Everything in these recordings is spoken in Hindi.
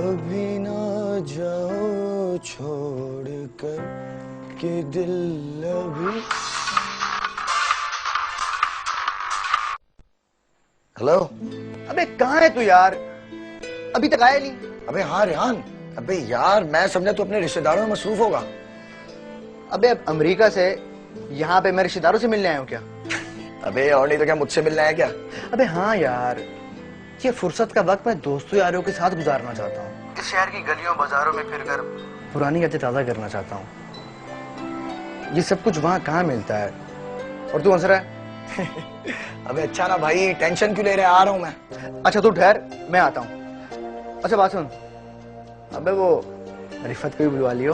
अभी ना जाओ छोड़ कर के दिल अभी। हेलो। अबे कहाँ है तू यार, अभी तक आया नहीं। अबे हाँ रेहान, अबे यार मैं समझा तू अपने रिश्तेदारों में मसरूफ होगा। अबे अब अमेरिका से यहाँ पे मैं रिश्तेदारों से मिलने आया हूँ क्या? अबे और नहीं तो क्या मुझसे मिलना है क्या? अबे हाँ यार, ये फुर्सत का वक्त मैं दोस्तों यारों के साथ गुजारना चाहता हूँ। इस शहर की गलियों बाजारों में फिरकर पुरानी यादें ताज़ा करना चाहता हूँ। ये सब कुछ वहाँ कहाँ मिलता है और तू हंस रहा है? अबे अच्छा ना भाई, टेंशन क्यों ले रहे, आ रहा हूँ मैं। अच्छा तू ठहर, मैं आता हूँ। अच्छा बात सुन, अबे वो रिफत को भी बुलवा लियो।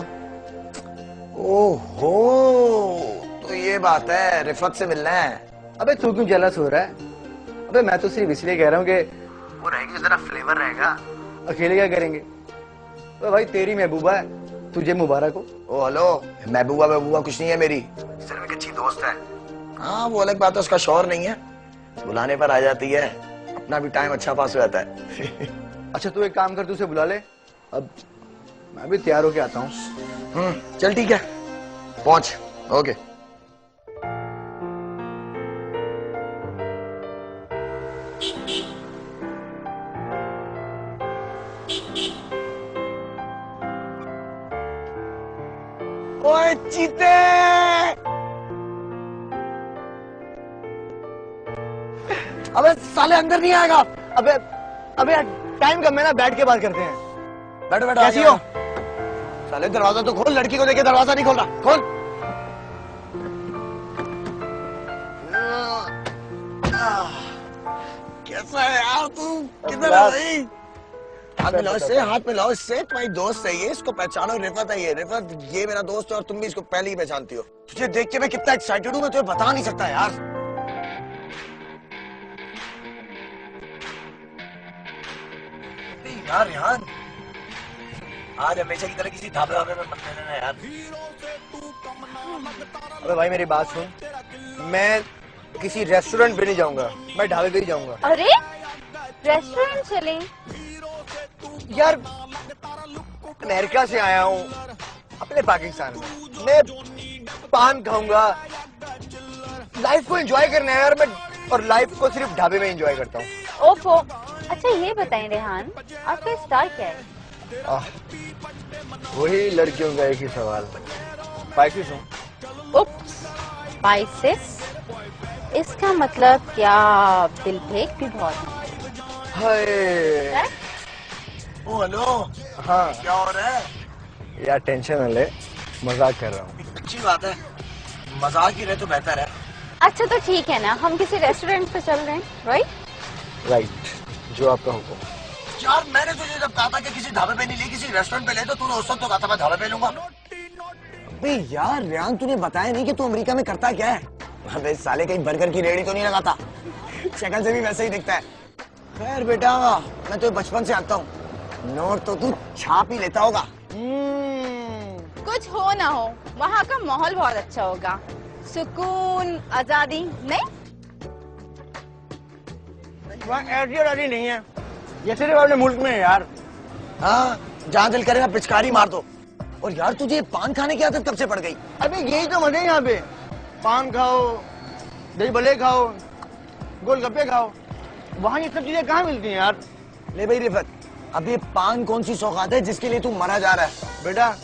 ओहो, तो ये बात है, रिफत से मिलना है। अबे तू क्यों जेलस हो रहा है? अबे मैं तो सिर्फ इसलिए कह रहा हूँ कि वो रहेगी, जरा फ्लेवर रहेगा। अकेले क्या करेंगे? तो भाई तेरी महबूबा है, तुझे मुबारक हो। ओ हेलो, महबूबा कुछ नहीं है मेरी, सिर्फ एक अच्छी दोस्त है। हाँ वो अलग बात है, उसका शौहर नहीं है, बुलाने पर आ जाती है, अपना भी टाइम अच्छा पास हो जाता है। अच्छा तू एक काम कर, तू उसे बुला ले, अब मैं भी तैयार होके आता हूँ। चल ठीक है, पहुंच। ओके। ओए चीते, अबे साले अंदर नहीं आएगा। अबे अबे टाइम कम है ना, बैठ के बात करते हैं। बैठो बैठो। कैसी हो? साले दरवाजा तो खोल, लड़की को देखे दरवाजा नहीं खोल रहा, खोल। कैसा है यार तू, किधर है भाई? हाथ मिलाओ इससे, हाथ मिलाओ इससे, तुम्हारी दोस्त है ये, इसको पहचानो, रिफत है ये। रिफत ये मेरा दोस्त है और तुम भी इसको पहले ही पहचानती हो। तुझे देख के मैं कितना एक्साइटेड हूँ मैं तुम्हें बता नहीं सकता यार। यार यार आज हमेशा की तरह किसी ढाबे वाबे में मत लेना यार। अबे भाई मेरी बात सुन, मैं किसी रेस्टोरेंट पे नहीं जाऊंगा, मैं ढाबे पे ही जाऊंगा। अरे रेस्टोरेंट चलें? यार अमेरिका से आया हूँ अपने पाकिस्तान में, मैं पान खाऊंगा, लाइफ को एंजॉय करना है यार मैं, और लाइफ को सिर्फ ढाबे में एंजॉय करता हूँ। ओफो। अच्छा ये बताएं रेहान, आपका स्टार क्या है? वही लड़कियों का एक ही सवाल, स्पाइसेस हूँ। उप्स, स्पाइसेस? इसका मतलब क्या दिल फेंक भी बहुत है? हाय। ओ हेलो। हाँ क्या हो रहा है यार, टेंशन न ले, मजाक कर रहा हूँ। अच्छी बात है, मजाक ही रहे तो बेहतर है। अच्छा तो ठीक है ना, हम किसी रेस्टोरेंट पे चल रहे हैं, राइट, जो आपका हुक्म। यार मैंने तुझे जब कहा था कि किसी ढाबे पे नहीं ले, किसी रेस्टोरेंट पे ले, तो तूने उस वक्त तो कहा था मैं ढाबे पे लूंगा। अबे यार रेहान, तूने बताया नहीं कि तू अमेरिका में करता क्या है? अबे साले कहीं बर्गर की रेहड़ी तो नहीं लगाता? शक्ल से भी वैसे ही दिखता है। खैर बेटा, मैं तो बचपन से आता हूँ, नोट तो तू छाप ही लेता होगा। कुछ हो ना हो, वहाँ का माहौल बहुत अच्छा होगा, सुकून, आजादी। नहीं वहाँ ऐसी आजादी नहीं है, ये सिर्फ अपने मुल्क में है यार। हाँ, जहाँ दिल करेगा पिचकारी मार दो। और यार तुझे पान खाने की आदत कब से पड़ गई? अबे यही तो मजे यहाँ पे, पान खाओ, दही भले खाओ, गोलगप्पे खाओ, वहाँ ये सब चीजें कहाँ मिलती हैं यार? ले भाई रिफत, अब ये पान कौन सी सौगात है जिसके लिए तू मरा जा रहा है? बेटा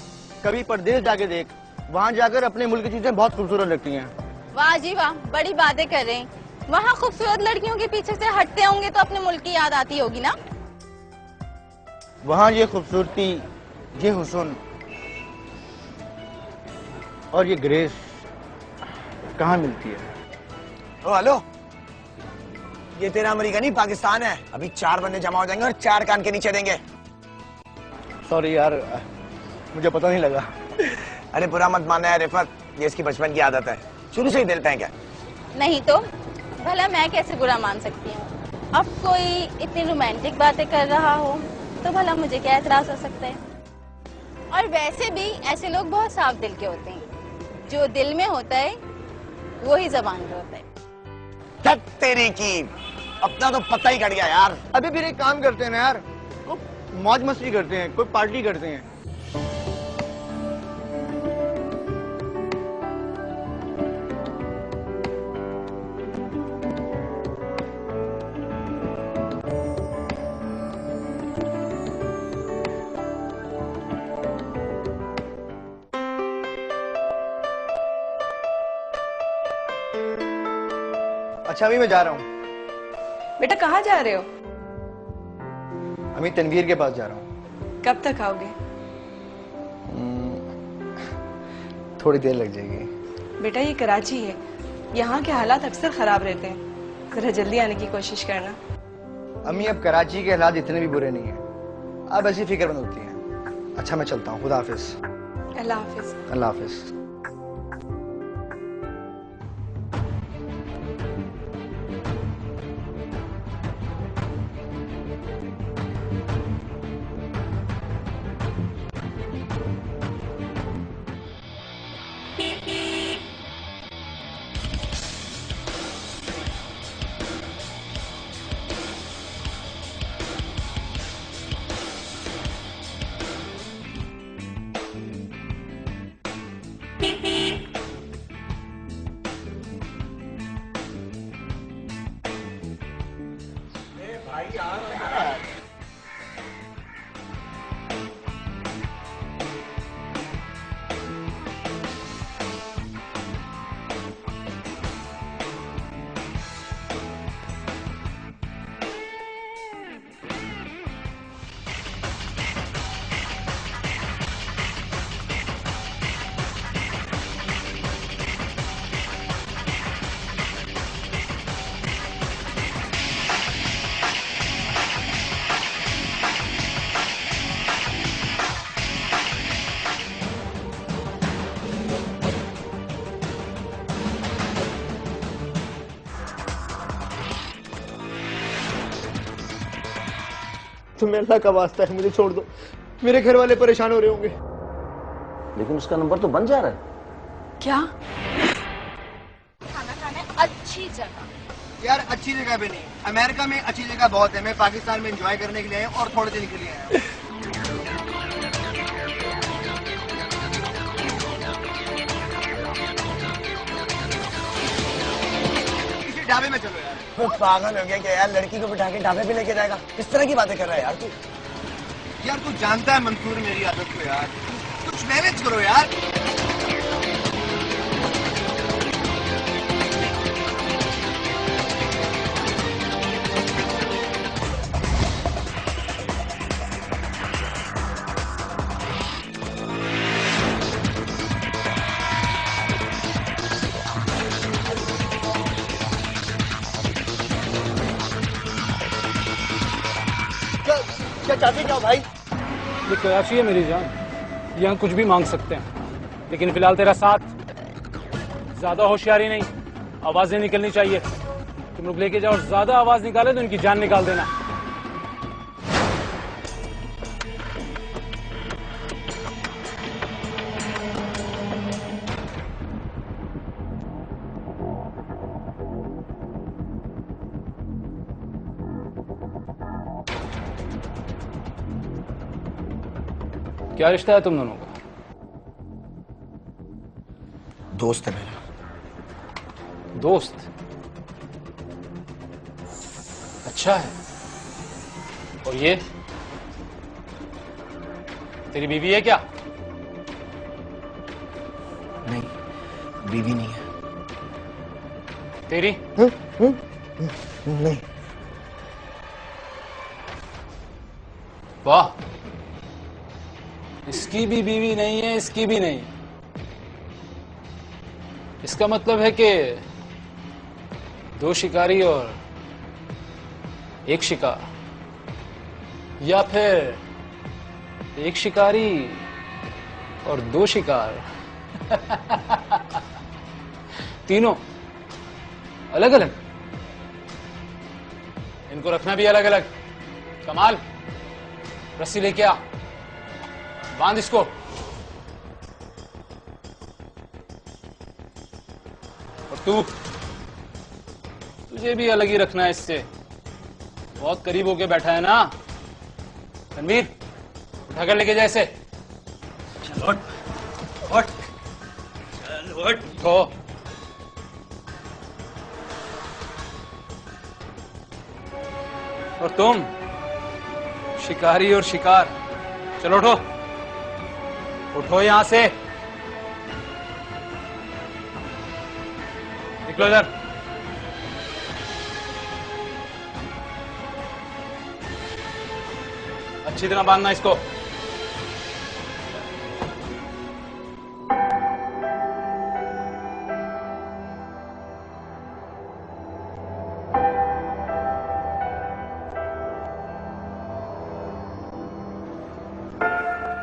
कभी परदेश जाके देख, वहाँ जाकर अपने मुल्क की चीजें बहुत खूबसूरत लगती हैं। वाह जी वाह, बड़ी बातें कर रहे हैं। वहाँ खूबसूरत लड़कियों के पीछे से हटते होंगे तो अपने मुल्क की याद आती होगी ना? वहाँ ये खूबसूरती, ये हुस्न और ये ग्रेस कहाँ मिलती है? ओ हेलो, ये तेरा अमेरिका नहीं पाकिस्तान है। अभी 4 बंदे जमा हो जाएंगे और 4 कान के नीचे देंगे। सॉरी यार, मुझे पता नहीं लगा। अरे बुरा मत मानना है रिफत, ये इसकी बचपन की आदत है, शुरू से ही दिल फेंक है। नहीं तो भला मैं कैसे बुरा मान सकती हूँ? अब कोई इतनी रोमांटिक बातें कर रहा हो तो भला मुझे क्या एतराज हो सकता है? और वैसे भी ऐसे लोग बहुत साफ दिल के होते हैं, जो दिल में होता है वो ही जबान पे होता है। तब तेरी की, अपना तो पता ही कट गया यार। अभी फिर एक काम करते हैं ना यार, मौज मस्ती करते हैं, कोई पार्टी करते हैं। अच्छा अभी मैं जा रहा हूँ। बेटा कहाँ जा रहे हो? अभी तनवीर के पास जा रहा हूँ। कब तक आओगे? थोड़ी देर लग जाएगी। बेटा ये कराची है, यहाँ के हालात अक्सर खराब रहते हैं, जरा जल्दी आने की कोशिश करना। अम्मी अब कराची के हालात इतने भी बुरे नहीं हैं, अब ऐसी फिक्रमंद होती हैं। अच्छा मैं चलता हूँ, खुदा हाफिज। अल्लाह हाफिज। अल्लाह हाफिज। तुम्हें अल्लाह का वास्ता है, मुझे छोड़ दो। मेरे घर वाले परेशान हो रहे होंगे। लेकिन उसका नंबर तो बन जा रहा है। क्या? खाना खाना है अच्छी जगह। यार अच्छी जगह पे नहीं, अमेरिका में अच्छी जगह बहुत है। मैं पाकिस्तान में एंजॉय करने के लिए आया हूं और थोड़े दिन के लिए आया हूं। किसी ढाबे में चलो यार। वो पागल हो गया क्या यार, लड़की को बिठा के ढाबे पे लेके जाएगा? किस तरह की बातें कर रहा है यार तू? यार तू जानता है मंसूर मेरी आदत को यार, कुछ मैनेज करो यार। क्या चाहते क्या भाई? ये कराची है मेरी जान, यहाँ कुछ भी मांग सकते हैं, लेकिन फिलहाल तेरा साथ। ज्यादा होशियारी नहीं, आवाजें निकलनी चाहिए। तुम लोग लेके जाओ, ज्यादा आवाज निकाले तो इनकी जान निकाल देना। क्या रिश्ता है तुम दोनों का? दोस्त है मेरा। दोस्त? अच्छा है। और ये तेरी बीवी है क्या? नहीं, बीवी नहीं है। तेरी? नहीं। वाह, इसकी भी बीवी नहीं है, इसकी भी नहीं। इसका मतलब है कि दो शिकारी और एक शिकार, या फिर एक शिकारी और दो शिकार। तीनों अलग अलग, इनको रखना भी अलग अलग। कमाल, रस्सी लेके आ, बांध इसको। और तुझे भी अलग ही रखना है इससे। बहुत करीब होके बैठा है ना, तनवीर, उठाकर लेके जा इसे। चल उठ, उठ, चल उठ। तो और तुम शिकारी और शिकार, चलो उठो, उठो यहां से, निकलो इधर। अच्छी तरह बांधना इसको।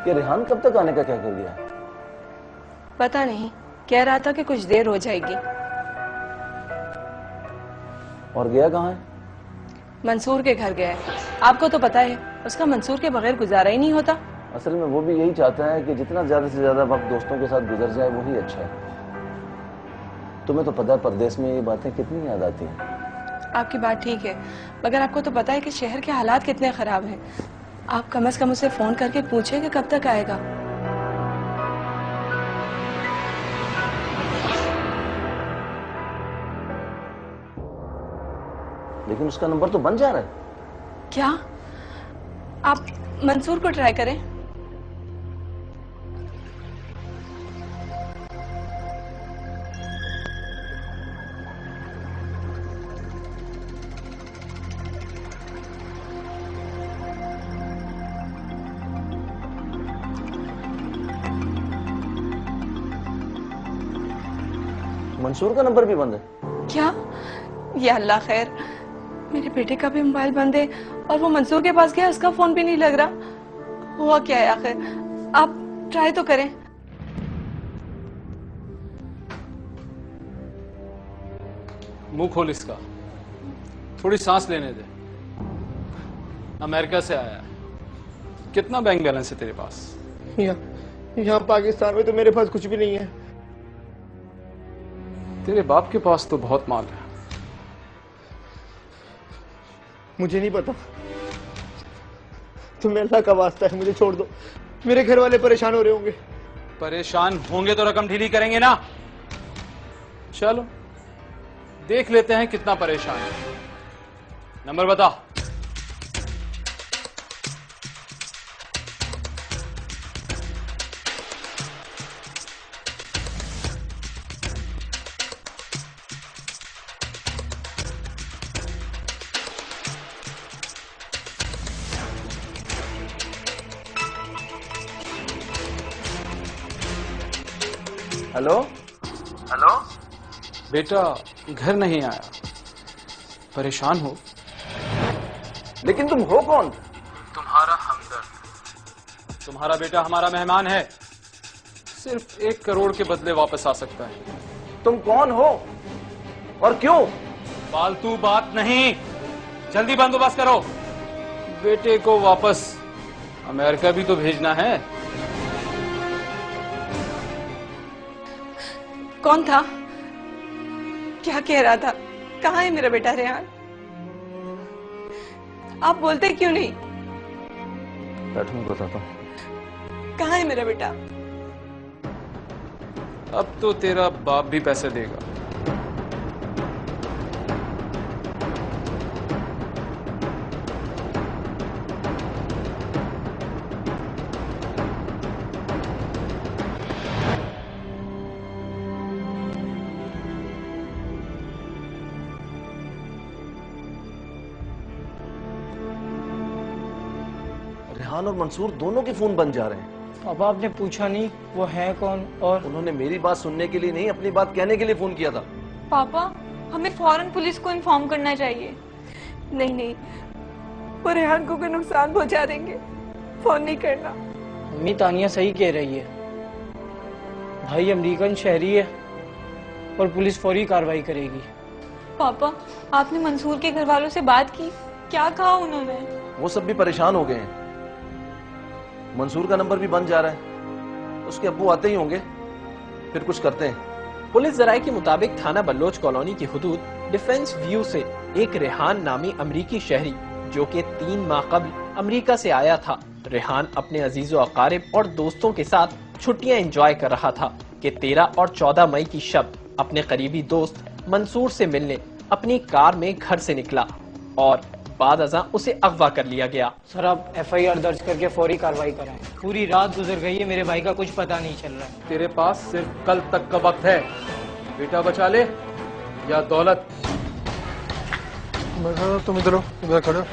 ये रेहान कब तक आने का क्या कर दिया? पता नहीं, कह रहा था कि कुछ देर हो जाएगी। और गया कहाँ है? मंसूर के घर गया है। आपको तो पता है उसका मंसूर के बगैर गुजारा ही नहीं होता। असल में वो भी यही चाहता है कि जितना ज्यादा से ज्यादा वक्त दोस्तों के साथ गुजर जाए वही अच्छा है। तुम्हें तो पता है परदेश में ये बातें कितनी याद आती हैं। आपकी बात ठीक है, मगर आपको तो पता है कि शहर के हालात कितने खराब हैं। आप कम से कम उसे फोन करके पूछे कि कब तक आएगा। लेकिन उसका नंबर तो बन जा रहा है। क्या आप मंसूर को ट्राई करें? मंसूर का नंबर भी बंद है। क्या? या अल्लाह खैर, मेरे बेटे का भी मोबाइल बंद है और वो मंसूर के पास गया, उसका फोन भी नहीं लग रहा। हुआ क्या है आखिर? आप ट्राई तो करें। मुंह खोल इसका, थोड़ी सांस लेने दे। अमेरिका से आया है, कितना बैंक बैलेंस है तेरे पास? यहाँ पाकिस्तान में तो मेरे पास कुछ भी नहीं है। तेरे बाप के पास तो बहुत माल है। मुझे नहीं पता, तुम्हें अल्लाह का वास्ता है मुझे छोड़ दो। मेरे घर वाले परेशान हो रहे होंगे। परेशान होंगे तो रकम ढीली करेंगे ना। चलो देख लेते हैं कितना परेशान है। नंबर बता। हेलो हेलो, बेटा घर नहीं आया, परेशान हो? लेकिन तुम हो कौन? तुम्हारा हमदर्द। तुम्हारा बेटा हमारा मेहमान है, सिर्फ 1 करोड़ के बदले वापस आ सकता है। तुम कौन हो और क्यों? फालतू बात नहीं, जल्दी बंदोबस्त करो। बेटे को वापस अमेरिका भी तो भेजना है। कौन था? क्या कह रहा था? कहाँ है मेरा बेटा रेहान? आप बोलते क्यों नहीं? बैठो मैं बताता हूँ। कहाँ है मेरा बेटा? अब तो तेरा बाप भी पैसे देगा। रेहान और मंसूर दोनों के फोन बंद जा रहे हैं। पापा आपने पूछा नहीं वो है कौन? और उन्होंने मेरी बात सुनने के लिए नहीं, अपनी बात कहने के लिए फोन किया था। पापा हमें फौरन पुलिस को इन्फॉर्म करना चाहिए। नहीं नहीं, वो रेहान को कोई नुकसान पहुंचा देंगे। फोन नहीं करना। अम्मी तानिया सही कह रही है, भाई अमेरिकन शहरी है और पुलिस फौरी कार्रवाई करेगी। पापा आपने मंसूर के घर वालों से बात की? क्या कहा उन्होंने? वो सब भी परेशान हो गए हैं। मंसूर का नंबर भी बंद जा रहा है। उसके अब्बू आते ही होंगे, फिर कुछ करते हैं। पुलिस जराये के मुताबिक थाना बल्लोच कॉलोनी की हुदूद डिफेंस व्यू से एक रेहान नामी अमरीकी शहरी जो कि 3 माह कबल अमेरिका से आया था। रेहान अपने अजीजो अकारिब और दोस्तों के साथ छुट्टियां एंजॉय कर रहा था कि 13 और 14 मई की शब अपने करीबी दोस्त मंसूर से मिलने अपनी कार में घर से निकला और बाद अज़ां उसे अगवा कर लिया गया। सर आप FIR दर्ज करके फौरी कार्रवाई करें। पूरी रात गुजर गई है, मेरे भाई का कुछ पता नहीं चल रहा है। तेरे पास सिर्फ कल तक का वक्त है, बेटा बचा ले या दौलत। तुम इधर हो, इधर खड़ो।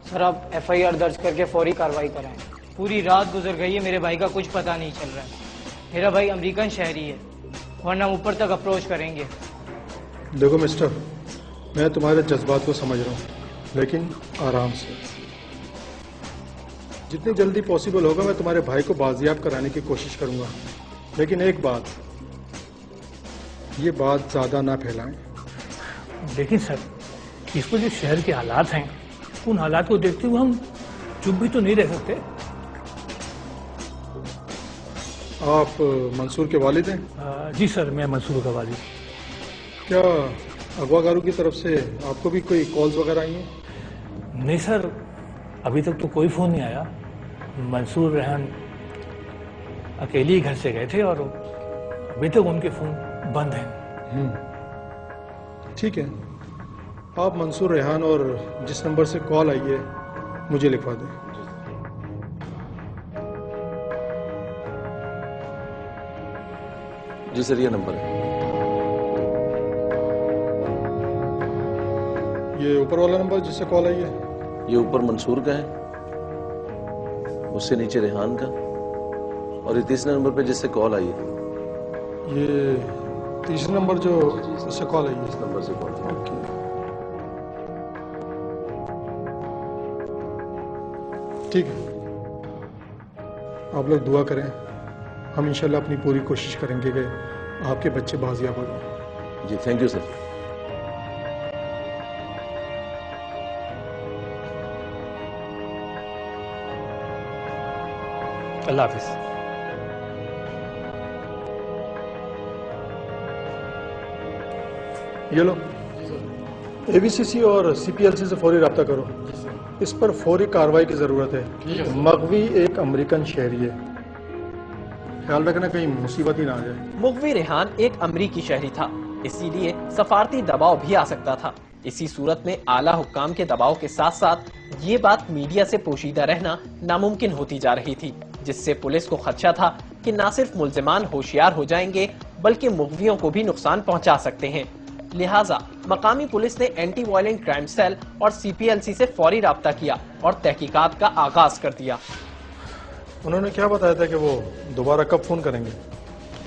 सर आप FIR दर्ज करके फौरी कार्रवाई करें। पूरी रात गुजर गई है, मेरे भाई का कुछ पता नहीं चल रहा है। मेरा भाई अमेरिकन शहरी है, वरना हम ऊपर तक अप्रोच करेंगे। देखो मिस्टर, मैं तुम्हारे जज्बात को समझ रहा हूँ, लेकिन आराम से। जितनी जल्दी पॉसिबल होगा मैं तुम्हारे भाई को बाजियाब कराने की कोशिश करूंगा, लेकिन एक बात, ये बात ज़्यादा ना फैलाएं। लेकिन सर, इसमें जो शहर के हालात हैं, उन हालात को देखते हुए हम चुप भी तो नहीं रह सकते। आप मंसूर के वालिद हैं? जी सर, मैं मंसूर का वालिद। क्या अगवाकारों की तरफ से आपको भी कोई कॉल्स वगैरह आई हैं? नहीं सर, अभी तक तो कोई फ़ोन नहीं आया। मंसूर रेहान अकेले ही घर से गए थे और अभी तक उनके फ़ोन बंद हैं। ठीक है, आप मंसूर रेहान और जिस नंबर से कॉल आई है मुझे लिखवा दें। जी सर, ये नंबर है। ये ऊपर वाला नंबर जिससे कॉल आई है? ये ऊपर मंसूर का है, उससे नीचे रेहान का, और ये तीसरे नंबर पे जिससे कॉल आई है। ये तीसरा नंबर जो जिससे कॉल आई है? इस नंबर से कॉल आई। ओके, ठीक है, आप लोग दुआ करें। हम इंशाल्लाह अपनी पूरी कोशिश करेंगे कि आपके बच्चे बाजियाब हो जाएं। जी थैंक यू सर। अल्लाह हाफिज। ये लो, ABCC और CPLC से फौरी रब्ता करो। इस पर फौरी कार्रवाई की जरूरत है। मगवी एक अमेरिकन शहरी है, ख्याल रखना कहीं मुसीबत ही ना आ जाए। मुगवी रेहान एक अमरीकी शहरी था, इसीलिए सफारती दबाव भी आ सकता था। इसी सूरत में आला हुक्काम के दबाव के साथ साथ ये बात मीडिया से पोशीदा रहना नामुमकिन होती जा रही थी, जिससे पुलिस को खदशा था कि न सिर्फ मुल्जिमान होशियार हो जाएंगे बल्कि मुगवियों को भी नुकसान पहुंचा सकते हैं। लिहाजा मकामी पुलिस ने एंटी वायलेंट क्राइम सेल और CPLC से फौरी राब्ता किया और तहकीकात का आगाज कर दिया। उन्होंने क्या बताया था कि वो दोबारा कब फोन करेंगे?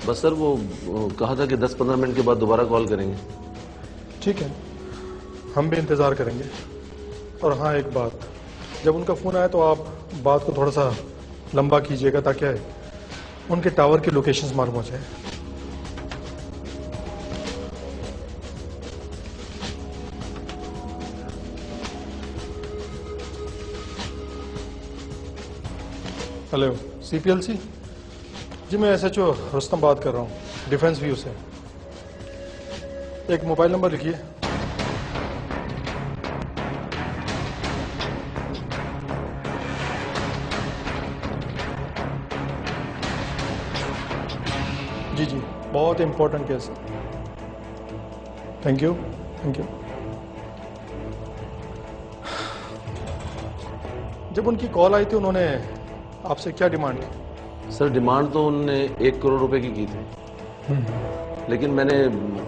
बस सर वो कहा था कि 10-15 मिनट के बाद दोबारा कॉल करेंगे। ठीक है, हम भी इंतजार करेंगे। और हाँ, एक बात, जब उनका फोन आया तो आप बात को थोड़ा सा लंबा कीजिएगा ताकि उनके टावर की लोकेशंस मालूम हो जाए। हेलो, CPLC जी, मैं SHO रुस्तम बात कर रहा हूँ, डिफेंस व्यू से। एक मोबाइल नंबर लिखिए। जी जी, बहुत इंपॉर्टेंट केस है। Thank you, thank you. जब उनकी कॉल आई थी उन्होंने आपसे क्या डिमांड की? सर डिमांड तो उन्होंने 1 करोड़ रुपए की थी, लेकिन मैंने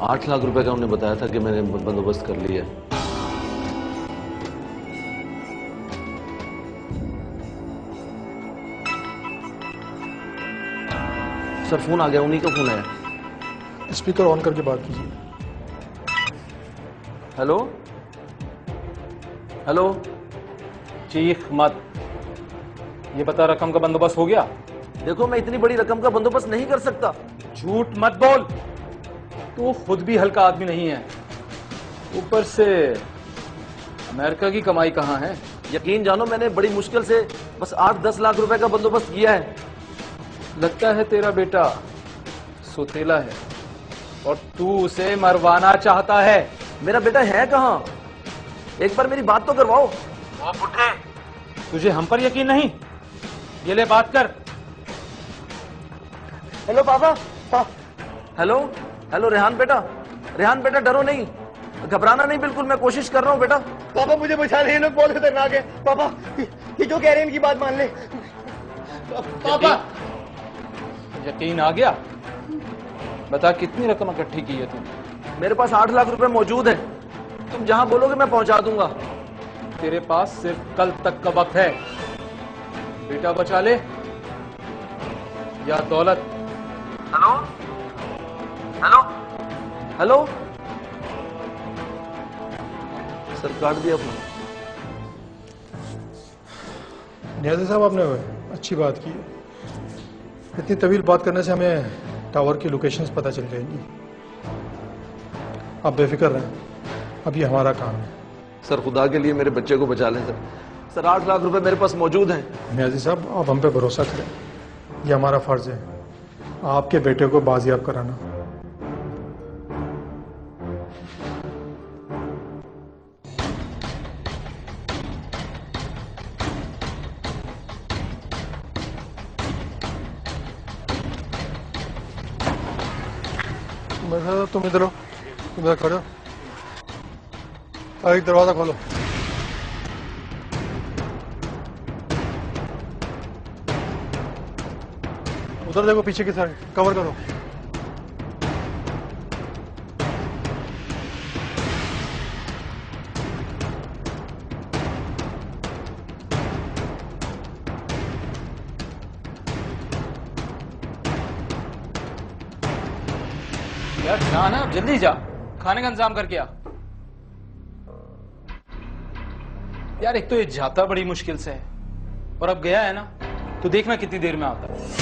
8 लाख रुपए का उन्हें बताया था कि मैंने बंदोबस्त कर लिया है। सर फोन आ गया, उन्हीं का फोन आया। स्पीकर ऑन करके बात कीजिए। Hello hello. चीख मत, ये बता रकम का बंदोबस्त हो गया? देखो मैं इतनी बड़ी रकम का बंदोबस्त नहीं कर सकता। झूठ मत बोल, तू खुद भी हल्का आदमी नहीं है, ऊपर से अमेरिका की कमाई कहाँ है? यकीन जानो मैंने बड़ी मुश्किल से बस 8-10 लाख रुपए का बंदोबस्त किया है। लगता है तेरा बेटा सोतेला है और तू उसे मरवाना चाहता है। मेरा बेटा है कहाँ? एक बार मेरी बात तो करवाओ। ओ बुड्ढे, तुझे हम पर यकीन नहीं? ये ले बात कर। हेलो पापा। हेलो हेलो रेहान बेटा, रेहान बेटा डरो नहीं, घबराना नहीं बिल्कुल, मैं कोशिश कर रहा हूँ बेटा। पापा मुझे बचा ले, लोग बहुत खतरनाक है। पापा ये जो कह रहे हैं इनकी बात मान ले। पापा यकीन आ गया? बता कितनी रकम इकट्ठी की है तूने? मेरे पास 8 लाख रुपए मौजूद है, तुम जहां बोलोगे मैं पहुंचा दूंगा। तेरे पास सिर्फ कल तक का वक्त है, बेटा बचा ले या दौलत। हेलो हेलो हेलो सर काट दिया आपने। नियाज़ी साहब आपने अच्छी बात की है, इतनी तवील बात करने से हमें टावर की लोकेशंस पता चल जाएंगी। आप बेफिक्र रहें, अब ये हमारा काम है। सर खुदा के लिए मेरे बच्चे को बचा लें सर। सर 8 लाख रुपए मेरे पास मौजूद हैं। नियाज़ी साहब आप हम पे भरोसा करें, ये हमारा फर्ज है आपके बेटे को बाजियाब कराना। तुम इधर हो, तुम इधर खड़े हो, और एक दरवाजा खोलो। उधर देखो पीछे की साइड, कवर करो। यार जा ना, जल्दी जा, खाने का इंतजाम करके आ। यार एक तो ये जाता बड़ी मुश्किल से है, और अब गया है ना तो देखना कितनी देर में आता है।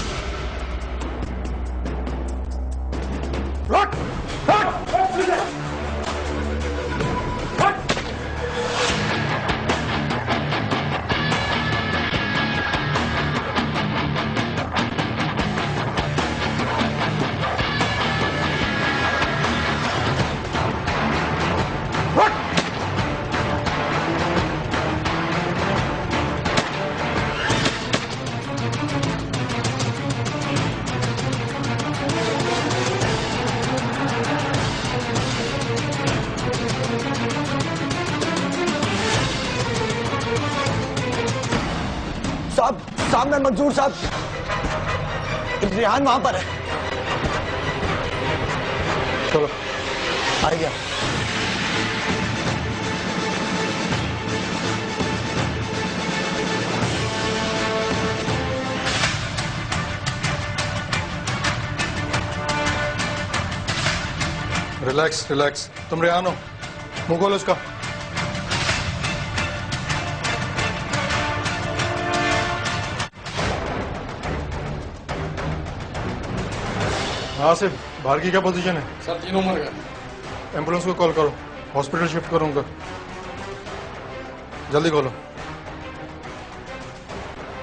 सामने मंजूर साहब, रेहान वहां पर है। चलो आ गया। रिलैक्स रिलैक्स, तुम रेहान हो, मुंह खोलो उसका। हाँ सिर्फ बाहर की क्या पोजीशन है? सर 3 मर गए। एम्बुलेंस को कॉल करो, हॉस्पिटल शिफ्ट करूंगा, जल्दी खोलो।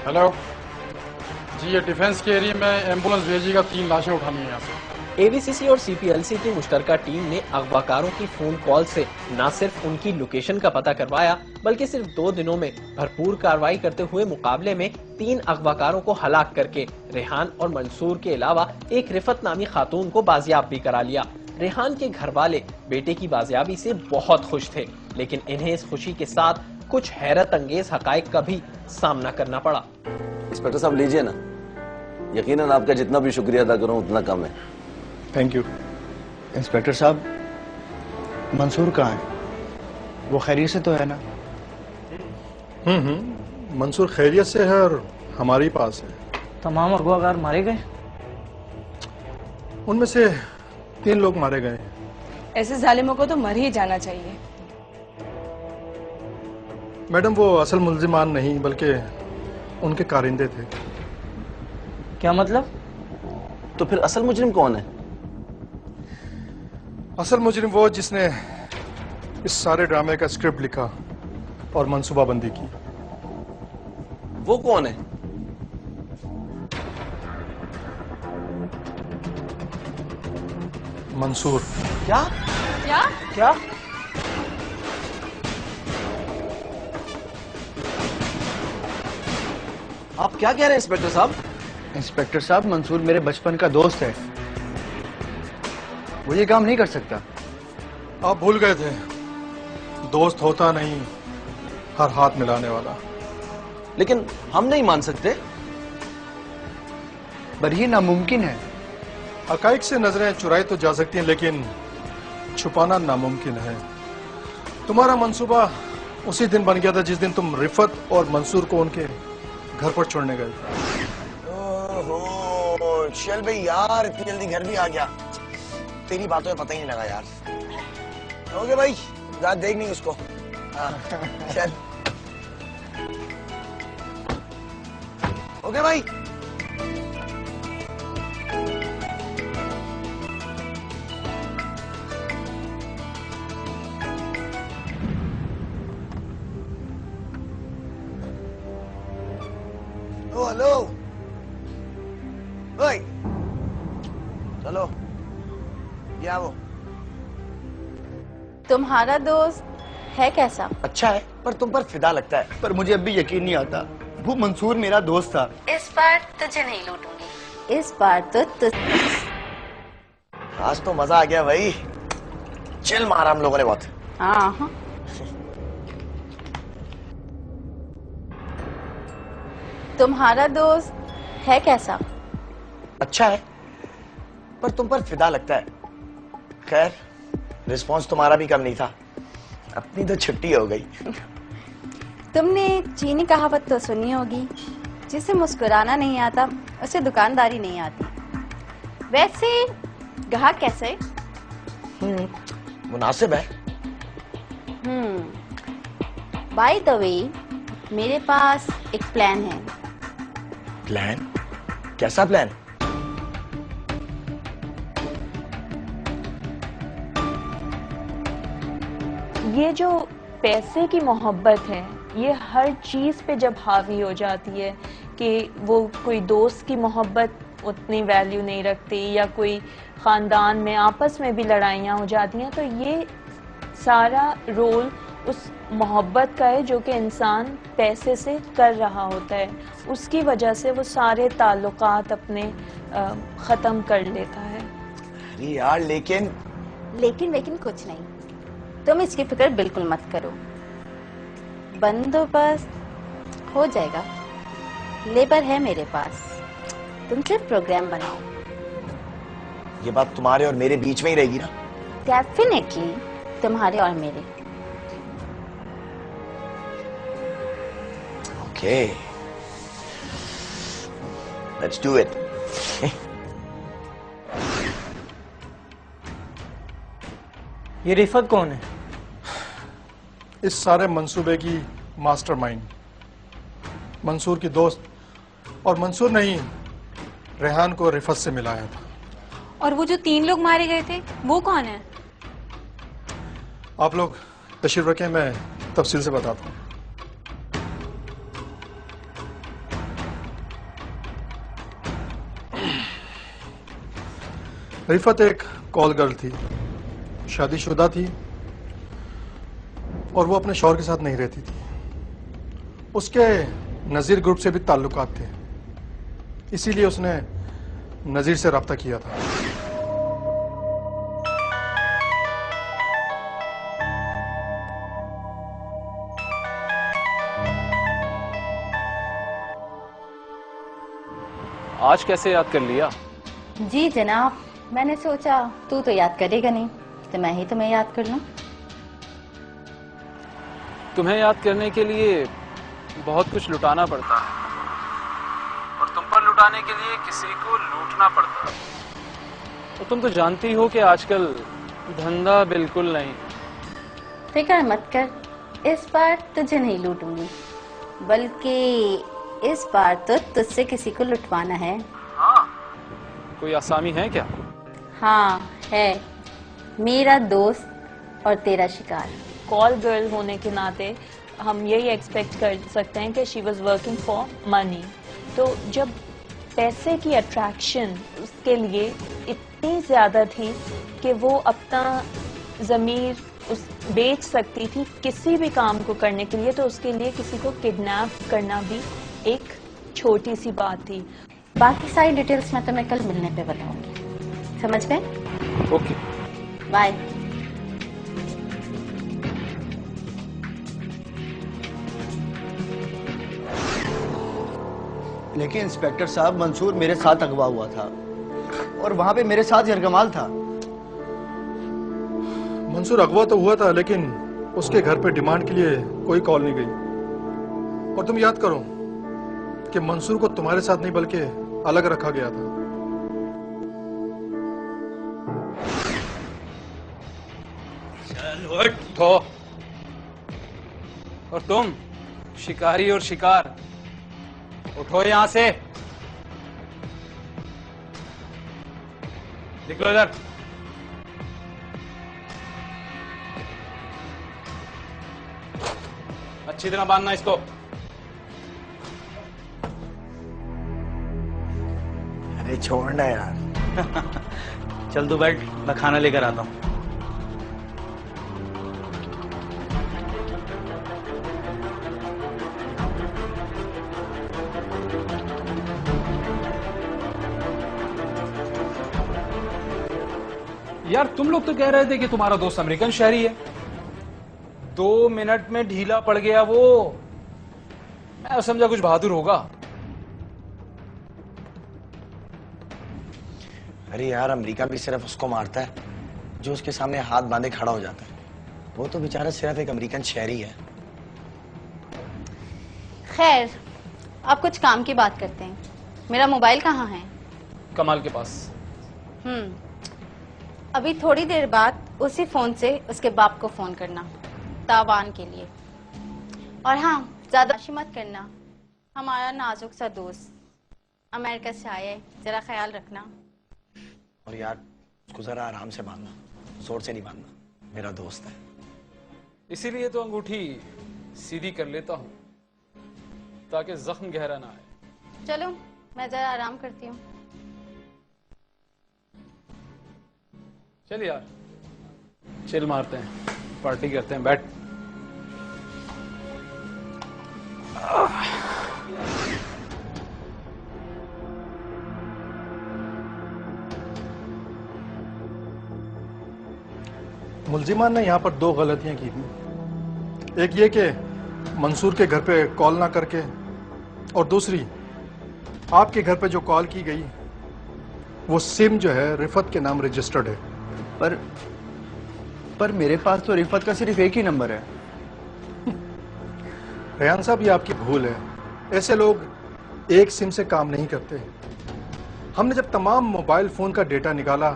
हेलो जी, ये डिफेंस के एरिया में एम्बुलेंस भेजिएगा, 3 लाशें उठानी है यहाँ से। एवीसीसी और सीपीएलसी की मुश्तरका टीम ने अगवाकारों की फोन कॉल से न सिर्फ उनकी लोकेशन का पता करवाया, बल्कि सिर्फ 2 दिनों में भरपूर कार्रवाई करते हुए मुकाबले में 3 अगवाकारों को हलाक करके रेहान और मंसूर के अलावा एक रिफत नामी खातून को बाजियाब भी करा लिया। रेहान के घर वाले बेटे की बाजियाबी से बहुत खुश थे, लेकिन इन्हें इस खुशी के साथ कुछ हैरत अंगेज हकायक का भी सामना करना पड़ा। इंस्पेक्टर साहब लीजिए ना, यकीनन आपका जितना भी शुक्रिया अदा करूं उतना कम है। Thank you. इंस्पेक्टर साहब, मंसूर कहाँ है? वो खैरियत से तो है ना? मंसूर खैरियत से है और हमारे पास है। तमाम अगवाकार मारे गए? उनमें से 3 लोग मारे गए। ऐसे जालिमों को तो मर ही जाना चाहिए। मैडम वो असल मुल्जिमान नहीं बल्कि उनके कारिंदे थे। क्या मतलब? तो फिर असल मुजरिम कौन है? असल मुजरिम वो जिसने इस सारे ड्रामे का स्क्रिप्ट लिखा और मंसूबाबंदी की। वो कौन है? मंसूर। क्या क्या? क्या? आप क्या कह रहे हैं इंस्पेक्टर साहब? इंस्पेक्टर साहब, मंसूर मेरे बचपन का दोस्त है, वो ये काम नहीं कर सकता। आप भूल गए थे, दोस्त होता नहीं हर हाथ मिलाने वाला। लेकिन हम नहीं मान सकते। पर ये नामुमकिन है। हकाइक से नजरें चुराई तो जा सकती हैं, लेकिन छुपाना नामुमकिन है। तुम्हारा मंसूबा उसी दिन बन गया था जिस दिन तुम रिफत और मंसूर को उनके घर पर छोड़ने गए थे। ओहो, चल भाई यार, इतनी जल्दी घर भी आ गया। तेरी बातों में पता ही नहीं लगा यार। ओके भाई, जा देख नहीं उसको। हाँ, चल। ओके भाई। ओ हेलो, ओए, चलो, क्या वो? तुम्हारा दोस्त है कैसा? अच्छा है, पर तुम पर फिदा लगता है। पर मुझे अब भी यकीन नहीं आता, वो मंसूर मेरा दोस्त था। इस बार तुझे नहीं लूटूंगी, इस बार तो आज तो मजा आ गया भाई, चिल मारा हम लोगों ने बहुत। हाँ। तुम्हारा दोस्त है कैसा? अच्छा है, पर तुम पर फिदा लगता है। खैर, रिस्पॉन्स तुम्हारा भी कम नहीं था। अपनी तो छुट्टी हो गई। तुमने चीनी कहावत तो सुनी होगी, जिसे मुस्कुराना नहीं आता उसे दुकानदारी नहीं आती। वैसे ग्राहक कैसे? मुनासिब है। बाय द वे, मेरे पास एक प्लान है। प्लान? कैसा प्लान? ये जो पैसे की मोहब्बत है, ये हर चीज पे जब हावी हो जाती है कि वो कोई दोस्त की मोहब्बत उतनी वैल्यू नहीं रखती, या कोई खानदान में आपस में भी लड़ाइयाँ हो जाती हैं, तो ये सारा रोल उस मोहब्बत का है जो कि इंसान पैसे से कर रहा होता है। उसकी वजह से वो सारे ताल्लुकात अपने ख़त्म कर लेता है। अरे यार, लेकिन कुछ नहीं, तुम इसकी फिक्र बिल्कुल मत करो, बंदोबस्त हो जाएगा। लेबर है मेरे पास, तुम सिर्फ प्रोग्राम बनाओ। ये बात तुम्हारे और मेरे बीच में ही रहेगी ना? डेफिनेटली तुम्हारे और मेरे। Okay. Let's do it. ये रिफत कौन है? इस सारे मंसूबे की मास्टरमाइंड मंसूर की दोस्त, और मंसूर नहीं, रेहान को रिफत से मिलाया था। और वो जो 3 लोग मारे गए थे, वो कौन है? आप लोग तशरीफ रखें, मैं तफसील से बताता हूँ। रिफत एक कॉल गर्ल थी, शादीशुदा थी, और वो अपने शौहर के साथ नहीं रहती थी। उसके नज़ीर ग्रुप से भी ताल्लुकात थे, इसीलिए उसने नज़ीर से रब्ता किया था। आज कैसे याद कर लिया? जी जनाब, मैंने सोचा तू तो याद करेगा नहीं, तो मैं ही तुम्हें याद कर लूं। तुम्हें याद करने के लिए बहुत कुछ लुटाना पड़ता है, और तुम पर लुटाने के लिए किसी को लूटना पड़ता है। तो तुम तो जानती हो कि आजकल धंधा बिल्कुल नहीं। फिक्र मत कर, इस बार तुझे नहीं लूटूंगी, बल्कि इस बार तो तुझसे किसी को लुटवाना है। हाँ, कोई आसामी है क्या? हाँ है, मेरा दोस्त और तेरा शिकार। कॉल गर्ल होने के नाते हम यही एक्सपेक्ट कर सकते हैं कि she was working for money. तो जब पैसे की अट्रैक्शन उसके लिए इतनी ज़्यादा थी कि वो अपना ज़मीर उस बेच सकती थी किसी भी काम को करने के लिए, तो उसके लिए किसी को किडनैप करना भी एक छोटी सी बात थी। बाकी सारी डिटेल्स मैं तुम्हें कल मिलने पे बताऊंगी, समझ गए? Okay, bye. लेकिन इंस्पेक्टर साहब, मंसूर मेरे साथ अगवा हुआ था और वहां पे मेरे साथ यरगमाल था। मंसूर अगवा तो हुआ था, लेकिन उसके घर पे डिमांड के लिए कोई कॉल नहीं गई। और तुम याद करो कि मंसूर को तुम्हारे साथ नहीं बल्कि अलग रखा गया था। चल उठो। और तुम शिकारी और शिकार, उठो यहां से, निकलो इधर। अच्छी तरह बांधना इसको। अरे छोड़ना यार। चल तू बैठ, मैं खाना लेकर आता हूँ। यार तुम लोग तो कह रहे थे कि तुम्हारा दोस्त अमेरिकन शहरी है। 2 मिनट में ढीला पड़ गया वो। मैं समझा कुछ बहादुर होगा। अरे यार, अमेरिका भी सिर्फ उसको मारता है जो उसके सामने हाथ बांधे खड़ा हो जाता है। वो तो बेचारा सिर्फ एक अमेरिकन शहरी है। खैर, अब कुछ काम की बात करते हैं। मेरा मोबाइल कहाँ है? कमाल के पास। अभी थोड़ी देर बाद उसी फोन से उसके बाप को फोन करना, तावान के लिए। और हाँ, ज्यादा मत करना, हमारा नाजुक सा दोस्त अमेरिका से आया है, जरा ख्याल रखना। और यार उसको जरा आराम से बांधना, जोर से नहीं बांधना, मेरा दोस्त है। इसीलिए तो अंगूठी सीधी कर लेता हूं ताकि जख्म गहरा ना आए। चलो मैं जरा आराम करती हूँ। चल यार, चिल मारते हैं, पार्टी करते हैं, बैठ। मुलजिमान ने यहाँ पर 2 गलतियां की थी। एक ये कि मंसूर के घर पे कॉल ना करके, और दूसरी आपके घर पे जो कॉल की गई वो सिम जो है रिफत के नाम रजिस्टर्ड है। पर मेरे पास तो रिफत का सिर्फ एक ही नंबर है। रेहान साहब, ये आपकी भूल है। ऐसे लोग एक सिम से काम नहीं करते। हमने जब तमाम मोबाइल फोन का डेटा निकाला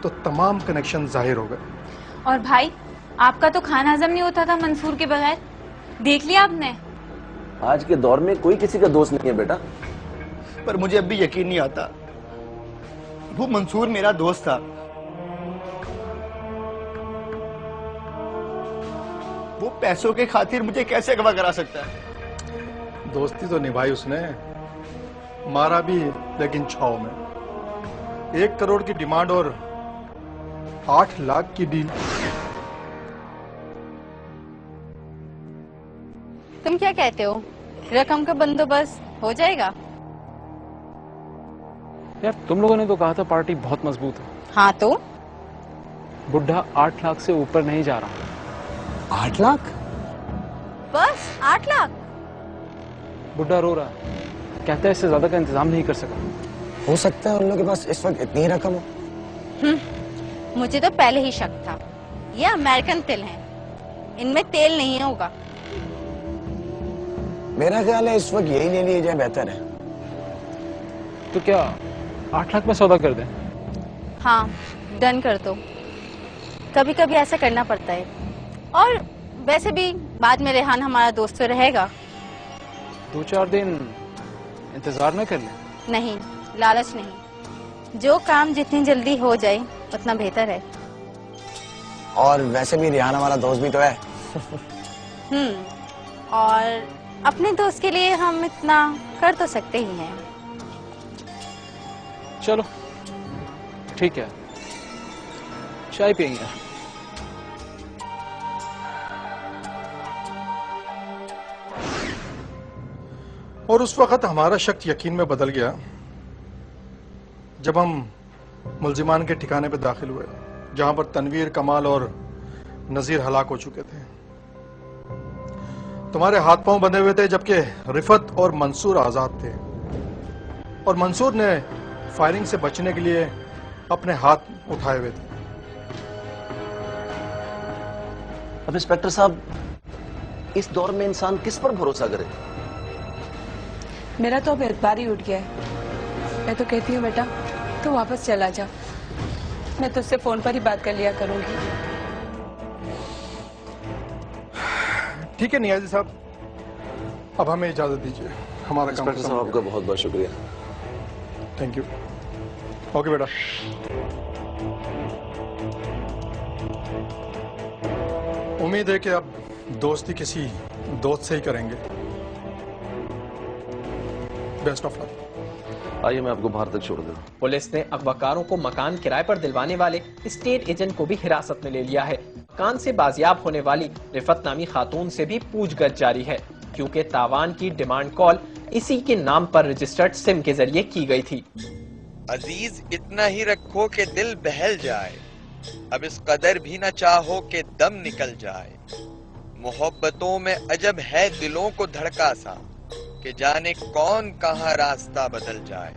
तो तमाम कनेक्शन जाहिर हो गए। और भाई, आपका तो खाना हजम नहीं होता था मंसूर के बगैर, देख लिया आपने। आज के दौर में कोई किसी का दोस्त नहीं है बेटा। पर मुझे अब भी यकीन नहीं आता, वो मंसूर मेरा दोस्त था। वो पैसों के खातिर मुझे कैसे अगवा करा सकता है? दोस्ती तो निभाई उसने, मारा भी, लेकिन छाव में। 1 करोड़ की डिमांड और 8 लाख की डील। तुम क्या कहते हो, रकम का बंदोबस्त हो जाएगा? यार तुम लोगों ने तो कहा था पार्टी बहुत मजबूत है। हाँ तो बुढ़ा 8 लाख से ऊपर नहीं जा रहा। 8 लाख? बस 8 लाख? बुढ़ा रो रहा है, कहता है इससे ज्यादा का इंतजाम नहीं कर सका। हो सकता है उन लोगों के पास इस वक्त इतनी ही रकम हो। मुझे तो पहले ही शक था, ये अमेरिकन तिल हैं, इनमें तेल नहीं होगा। मेरा ख्याल है इस वक्त यही ले लिए जाए, बेहतर है। तो क्या 8 लाख में सौदा कर दें? हाँ, डन कर दो। कभी कभी ऐसा करना पड़ता है। और वैसे भी बाद में रेहान हमारा दोस्त तो रहेगा। 2-4 दिन इंतजार न कर लें? नहीं, लालच नहीं, जो काम जितनी जल्दी हो जाए उतना बेहतर है। और वैसे भी रेहान हमारा दोस्त भी तो है। और अपने दोस्त के लिए हम इतना कर तो सकते ही हैं। चलो ठीक है, चाय पियेंगे। और उस वक्त हमारा शक यकीन में बदल गया जब हम मुलजिमान के ठिकाने पे दाखिल हुए, जहां पर तनवीर, कमाल और नजीर हलाक हो चुके थे। तुम्हारे हाथ पांव बंधे हुए थे, जबकि रिफत और मंसूर आजाद थे। और मंसूर ने फायरिंग से बचने के लिए अपने हाथ उठाए हुए थे। अब इंस्पेक्टर साहब, इस दौर में इंसान किस पर भरोसा करे? मेरा तो अब एतबार ही उठ गया है। मैं तो कहती हूँ बेटा तू वापस चला जा, मैं तुझसे फोन पर ही बात कर लिया करूंगी। ठीक है नियाजी साहब, अब हमें इजाजत दीजिए, हमारा काम इंस्पेक्टर साहब आपका बहुत बहुत शुक्रिया। Thank you. ओके बेटा। उम्मीद है कि अब दोस्ती किसी दोस्त से ही करेंगे। Best of luck. आइए मैं आपको बाहर तक छोड़ दूं। पुलिस ने अगवाकारों को मकान किराए पर दिलवाने वाले स्टेट एजेंट को भी हिरासत में ले लिया है। मकान से बाजियाब होने वाली रिफत नामी खातून से भी पूछगछ जारी है, क्योंकि तावान की डिमांड कॉल इसी के नाम पर रजिस्टर्ड सिम के जरिए की गई थी। अजीज इतना ही रखो कि दिल बहल जाए, अब इस कदर भी न चाहो कि दम निकल जाए। मोहब्बतों में अजब है दिलों को धड़का सा, कि जाने कौन कहाँ रास्ता बदल जाए।